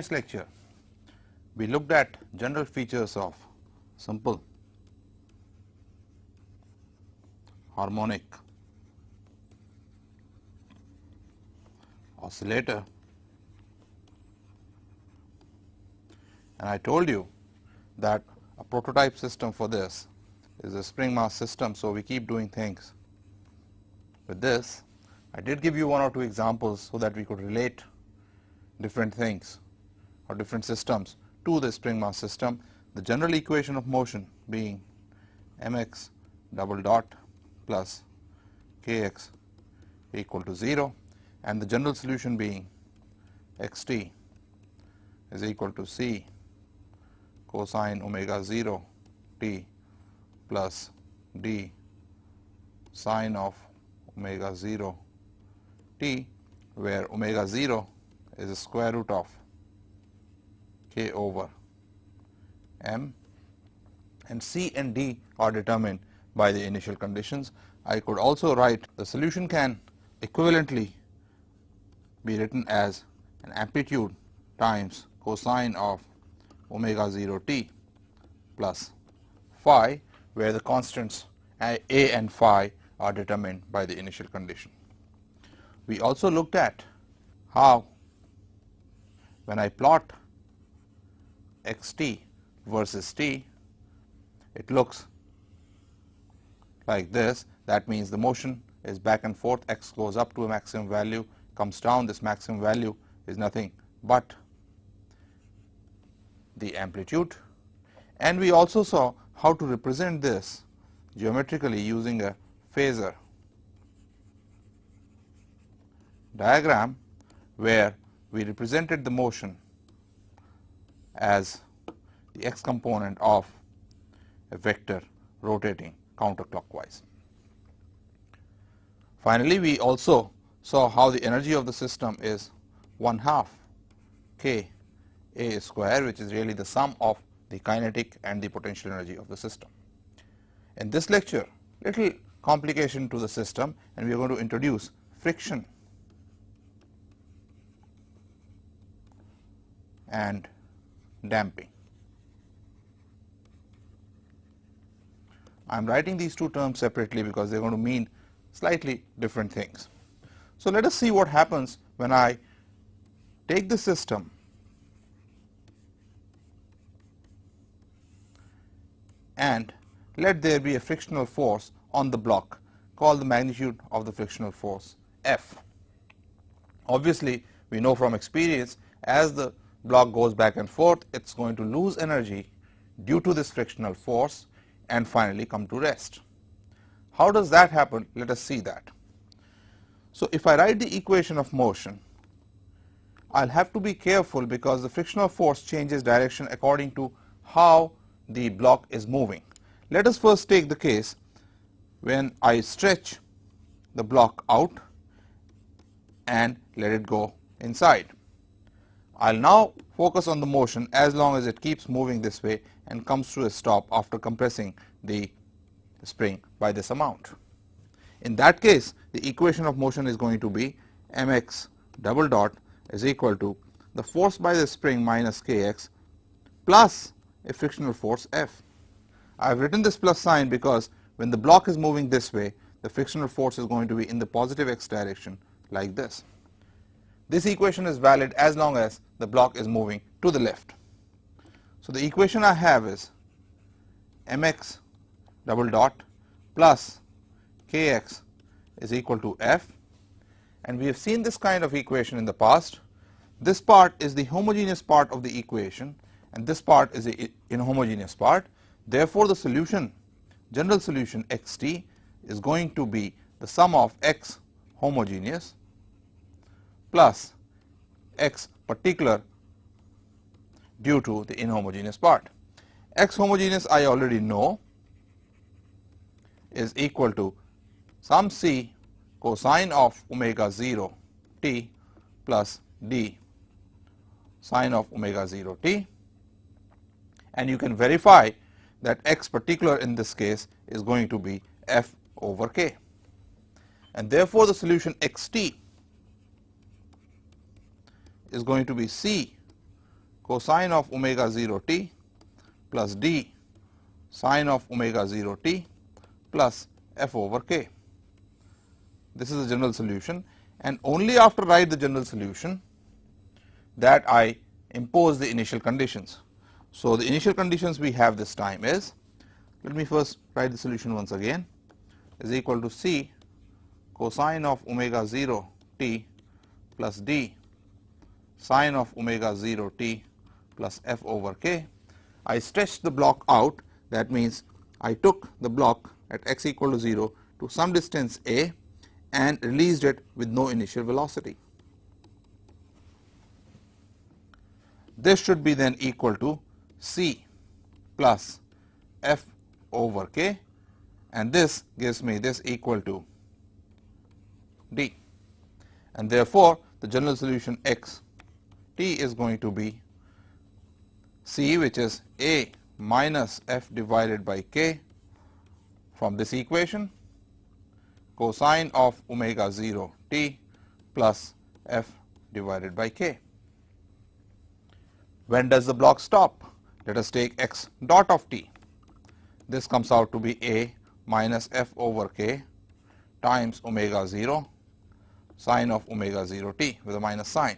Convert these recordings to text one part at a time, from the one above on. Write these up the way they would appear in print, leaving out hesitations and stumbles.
previous lecture, we looked at general features of simple harmonic oscillator, and I told you that a prototype system for this is a spring mass system. So, we keep doing things with this. I did give you one or two examples so that we could relate different things or different systems to the spring mass system. The general equation of motion being mx double dot plus kx equal to 0, and the general solution being xt is equal to c cosine omega 0 t plus d sine of omega 0 t, where omega 0 is the square root of k over m, and c and d are determined by the initial conditions. I could also write the solution can equivalently be written as an amplitude times cosine of omega 0 t plus phi, where the constants a and phi are determined by the initial condition. We also looked at how when I plot xt versus t, it looks like this. That means the motion is back and forth, x goes up to a maximum value, comes down. This maximum value is nothing but the amplitude, and we also saw how to represent this geometrically using a phasor diagram, where we represented the motion as the x component of a vector rotating counterclockwise. Finally, we also saw how the energy of the system is 1/2 k a square, which is really the sum of the kinetic and the potential energy of the system. In this lecture, little complication to the system, and we are going to introduce friction and damping. I am writing these two terms separately because they are going to mean slightly different things. So, let us see what happens when I take the system and let there be a frictional force on the block, called the magnitude of the frictional force F. Obviously, we know from experience, as the block goes back and forth, it is going to lose energy due to this frictional force and finally come to rest. How does that happen? Let us see that. So, if I write the equation of motion, I will have to be careful because the frictional force changes direction according to how the block is moving. Let us first take the case when I stretch the block out and let it go inside. I will now focus on the motion as long as it keeps moving this way and comes to a stop after compressing the spring by this amount. In that case, the equation of motion is going to be mx double dot is equal to the force by the spring minus kx plus a frictional force F. I have written this plus sign because when the block is moving this way, the frictional force is going to be in the positive x direction like this. This equation is valid as long as the block is moving to the left. So, the equation I have is mx double dot plus kx is equal to F, and we have seen this kind of equation in the past. This part is the homogeneous part of the equation and this part is the inhomogeneous part. Therefore, the solution, general solution xt, is going to be the sum of x homogeneous plus x particular due to the inhomogeneous part. X homogeneous I already know is equal to sum c cosine of omega 0 t plus d sine of omega 0 t, and you can verify that x particular in this case is going to be f over k, and therefore, the solution xt is going to be c cosine of omega 0 t plus d sine of omega 0 t plus f over k. This is the general solution, and only after write the general solution that I impose the initial conditions. So, the initial conditions we have this time is, let me first write the solution once again, is equal to c cosine of omega 0 t plus d sine of omega 0 t plus f over k. I stretched the block out, that means I took the block at x equal to 0 to some distance a and released it with no initial velocity. This should be then equal to c plus f over k, and this gives me this equal to d, and therefore, the general solution x t is going to be c, which is a minus f divided by k from this equation, cosine of omega 0 t plus f divided by k. When does the block stop? Let us take x dot of t. This comes out to be a minus f over k times omega 0 sine of omega 0 t with a minus sign.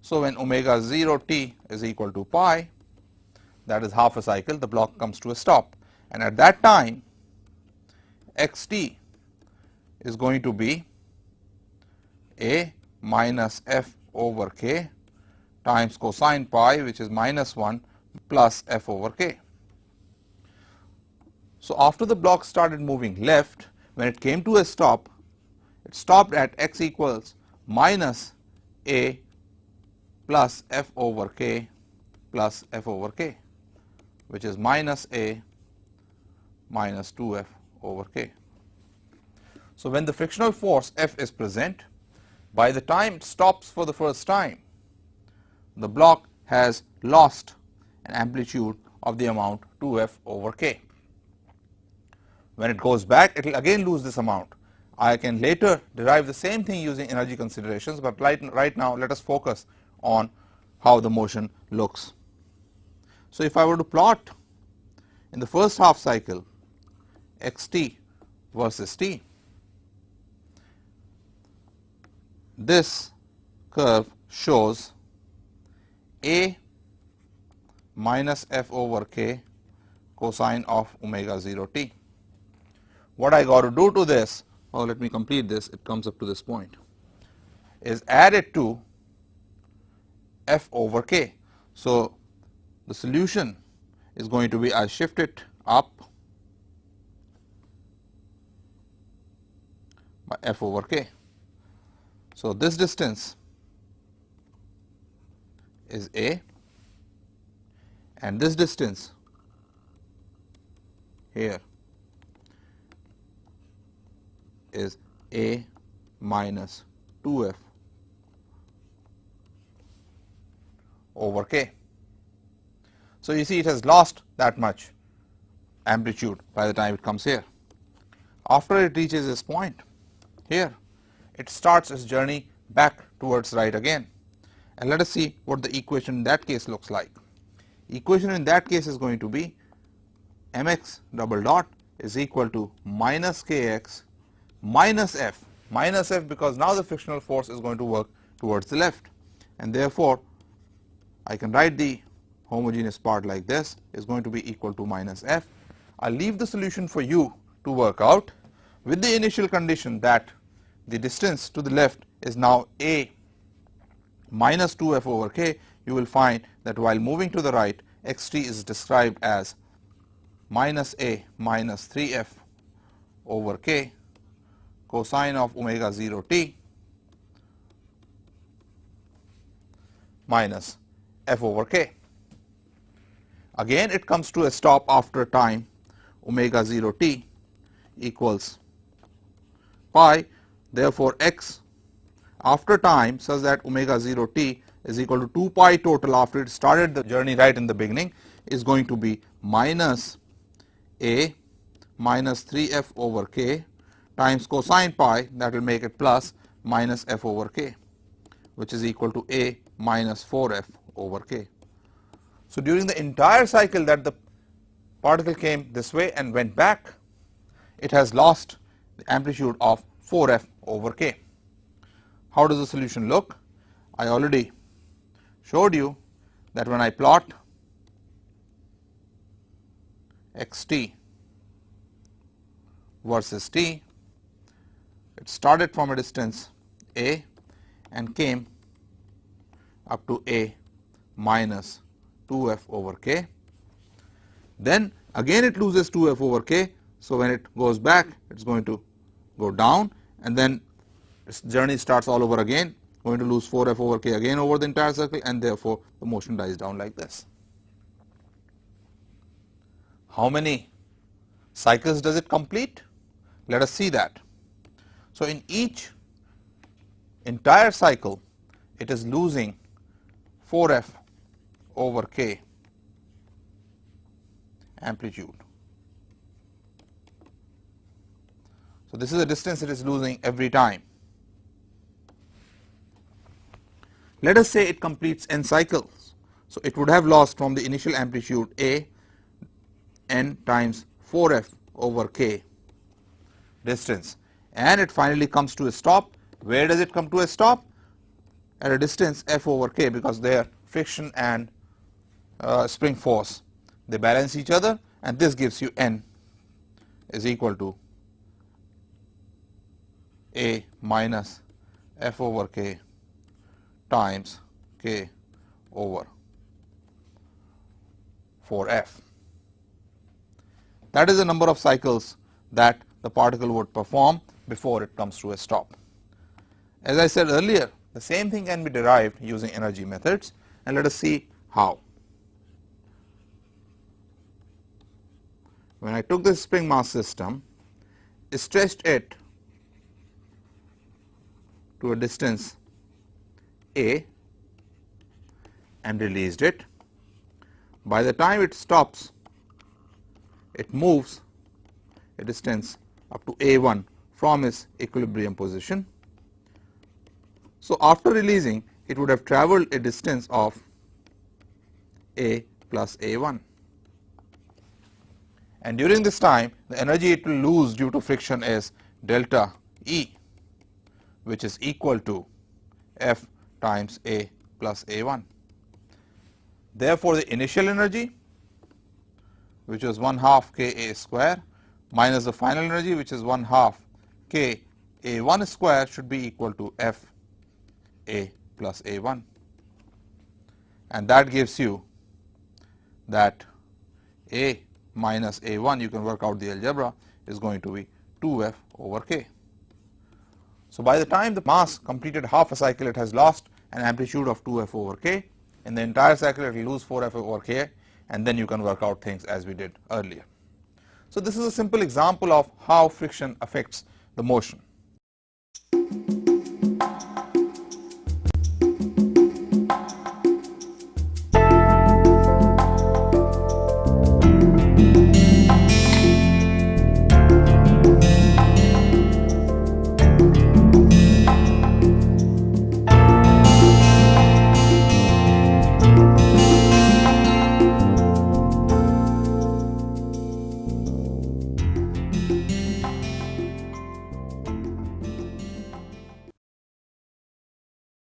So, when omega 0 t is equal to pi, that is half a cycle, the block comes to a stop, and at that time x t is going to be a minus f over k times cosine pi, which is minus 1, plus f over k. So, after the block started moving left, when it came to a stop, it stopped at x equals minus a plus f over k plus f over k, which is minus a minus 2f over k. So, when the frictional force F is present, by the time it stops for the first time, the block has lost an amplitude of the amount 2f over k. When it goes back, it will again lose this amount. I can later derive the same thing using energy considerations, but right now let us focus on how the motion looks. So, if I were to plot in the first half cycle x t versus t, this curve shows a minus f over k cosine of omega 0 t. What I got to do to this, or let me complete this, it comes up to this point, is add it to f over k. So, the solution is going to be, I shift it up by f over k. So, this distance is a, and this distance here is a minus 2f over k. So, you see it has lost that much amplitude by the time it comes here. After it reaches this point here, it starts its journey back towards right again, and let us see what the equation in that case looks like. Equation in that case is going to be mx double dot is equal to minus kx minus f because now the frictional force is going to work towards the left, and therefore, I can write the homogeneous part like this is going to be equal to minus f. I will leave the solution for you to work out with the initial condition that the distance to the left is now a minus 2f over k. You will find that while moving to the right, x t is described as minus a minus 3f over k cosine of omega 0 t minus f over k. Again it comes to a stop after time omega 0 t equals pi. Therefore, x after time such that omega 0 t is equal to 2 pi total after it started the journey right in the beginning is going to be minus a minus 3f over k times cosine pi, that will make it plus minus f over k, which is equal to a minus 4f over k. So during the entire cycle that the particle came this way and went back, it has lost the amplitude of 4f over k. How does the solution look? I already showed you that when I plot xt versus t, it started from a distance a and came up to a minus 2f over k. Then again it loses 2f over k. So when it goes back, it is going to go down, and then its journey starts all over again, going to lose 4f over k again over the entire circle, and therefore the motion dies down like this. How many cycles does it complete? Let us see that. So in each entire cycle, it is losing 4f over k amplitude. So this is the distance it is losing every time. Let us say it completes n cycles. So it would have lost from the initial amplitude a n times 4f over k distance, and it finally comes to a stop. Where does it come to a stop? At a distance f over k, because their friction and spring force, they balance each other, and this gives you n is equal to a minus f over k times k over 4f. That is the number of cycles that the particle would perform before it comes to a stop. As I said earlier, the same thing can be derived using energy methods, and let us see how. When I took this spring mass system, stretched it to a distance a and released it, by the time it stops, it moves a distance up to a1 from its equilibrium position. So after releasing, it would have traveled a distance of a plus a1, and during this time the energy it will lose due to friction is delta E, which is equal to F times a plus a1. Therefore, the initial energy, which was 1/2 k a square, minus the final energy, which is 1/2 k a1 square, should be equal to F a plus a1, and that gives you that a minus a1, you can work out the algebra, is going to be 2f over k. So by the time the mass completed half a cycle, it has lost an amplitude of 2f over k. In the entire cycle, it will lose 4f over k, and then you can work out things as we did earlier. So this is a simple example of how friction affects the motion.